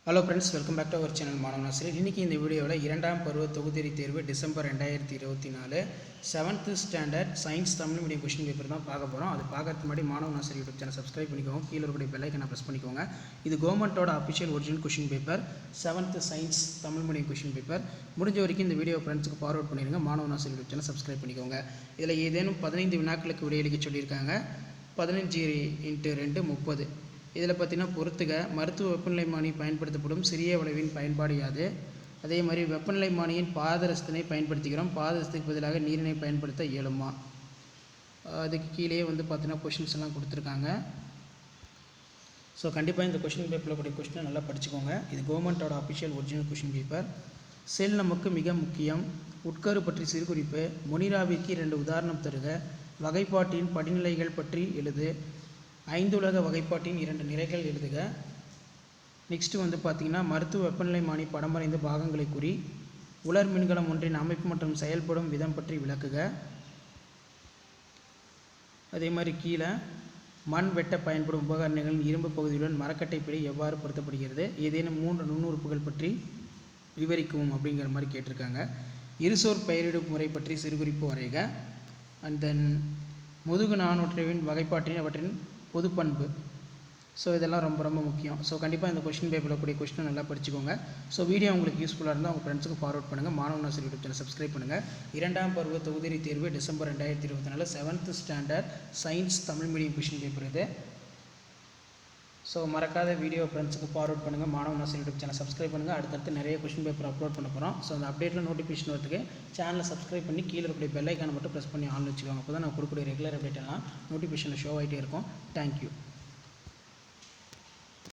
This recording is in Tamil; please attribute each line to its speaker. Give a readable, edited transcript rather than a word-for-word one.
Speaker 1: Hello friends, welcome back to our channel Maanavan Aasiriyar. இன்றைக்கி இந்த வீடியோவில் இரண்டாம் பருவ தொகுதிரி தேர்வு December 2024 7th standard science Tamil medium question paper தான் பார்க்க போகிறோம். அது பார்க்கறதுக்கு முன்னாடி மாணவன் ஆசிரியர் யூடியூப் சேனல் சப்ஸ்கிரைப் பண்ணிக்கோங்க. கீழே இருக்கக்கூடிய பெல் ஐக்கனை ப்ரெஸ் பண்ணிக்கோங்க. இது கவர்மெண்ட்டோட official original question paper 7th science Tamil medium question paper. முடிஞ்ச வரைக்கும் இந்த வீடியோ ஃப்ரெண்ட்ஸுக்கு ஃபார்வர்ட் பண்ணிடுங்க. மாணவன் ஆசிரியர் யூடியூப் சேனல் சப்ஸ்கிரைப் பண்ணிக்கோங்க. இதில் ஏதேனும் 15 வினாக்களுக்கு விடையளிக்க சொல்லியிருக்காங்க. 15x2 30. இதில் பார்த்தீங்கன்னா பொறுத்துக மருத்துவ வெப்பநிலைமானி பயன்படுத்தப்படும் சிறிய அளவின் பயன்பாடு யாது? அதே மாதிரி வெப்பநிலைமானியின் பாதரசத்தினை பயன்படுத்திக்கிறோம், பாதரசத்துக்கு பதிலாக நீரினை பயன்படுத்த இயலுமா? அதுக்கு கீழே பார்த்தீங்கன்னா கொஷின்ஸ் எல்லாம் கொடுத்துருக்காங்க. ஸோ கண்டிப்பாக இந்த கொஷின் பேப்பரில் கூடிய கொஷினை நல்லா படிச்சுக்கோங்க. இது கவர்மெண்ட்டோட அஃபிஷியல் ஒரிஜினல் கொஷின் பேப்பர். செல் நமக்கு மிக முக்கியம். உட்கரு பற்றி சிறுகுறிப்பு. மொனிராவிற்கு 2 உதாரணம் தருக. வகைப்பாட்டின் படிநிலைகள் பற்றி எழுது. 5 உலக வகைப்பாட்டின் 2 நிறைகள் எழுதுக. நெக்ஸ்ட்டு பார்த்தீங்கன்னா மருத்துவ வெப்பநிலைமானி படம் வரைந்த பாகங்களை கூறி உலர் மின்கலம் ஒன்றின் அமைப்பு மற்றும் செயல்படும் விதம் பற்றி விளக்குக. அதே மாதிரி கீழே மண் வெட்ட பயன்படும் உபகரணங்களின் இரும்பு பகுதியுடன் மரக்கட்டை பிழை எவ்வாறு பொருத்தப்படுகிறது? ஏதேனும் 3 நுண்ணுறுப்புகள் பற்றி விவரிக்கவும் அப்படிங்கிற மாதிரி கேட்டிருக்காங்க. இருசோர் பெயரிடும் முறை பற்றி சிறுகுறிப்பு வரைக. அண்ட் தென் முதுகு நானூற்றின் வகைப்பாட்டின் அவற்றின் பொது பண்பு. ஸோ இதெல்லாம் ரொம்ப ரொம்ப முக்கியம். ஸோ கண்டிப்பாக இந்த கொஸ்டின் பேப்பரில் கூடிய கொஸ்டினை நல்லா படிச்சுக்கோங்க. ஸோ வீடியோ உங்களுக்கு யூஸ்ஃபுல்லாக இருந்தால் உங்கள் ஃப்ரெண்ட்ஸுக்கு ஃபார்வர்ட் பண்ணுங்கள். மாணவன் ஆசிரியர் யூடியூப் சேனல் சப்ஸ்கிரைப் பண்ணுங்கள். இரண்டாம் பருவ தொகுதிரி தேர்வு December 2024 7th standard science Tamil medium question paper இது. ஸோ மறக்காத வீடியோ ஃப்ரெண்ட்ஸுக்கு ஃபார்வர்ட் பண்ணுங்கள். மாணவன் ஆசிரியர் யூடியூப் சேனல் சப்ஸ்கிரைப் பண்ணுங்கள். அடுத்தடுத்து நிறைய கொஸ்டின் பேப்பர் அப்லோட் பண்ண போகிறோம். ஸோ அந்த அப்டேட்டில் நோட்டிஃபிகேஷன் வரதுக்கு சேனலை சப்ஸ்கிரைப் பண்ணி கீழே இருக்கக்கூடிய பெல் ஐக்கானை மட்டும் ப்ரெஸ் பண்ணி ஆன் வச்சுக்கோங்க. அப்போ தான் நான் கொடுக்கக்கூடிய ரெகுலர் அப்டேட் எல்லாம் நோட்டிஃபிகேஷனில் ஷோ ஆகிட்டே இருக்கும். தேங்க்யூ.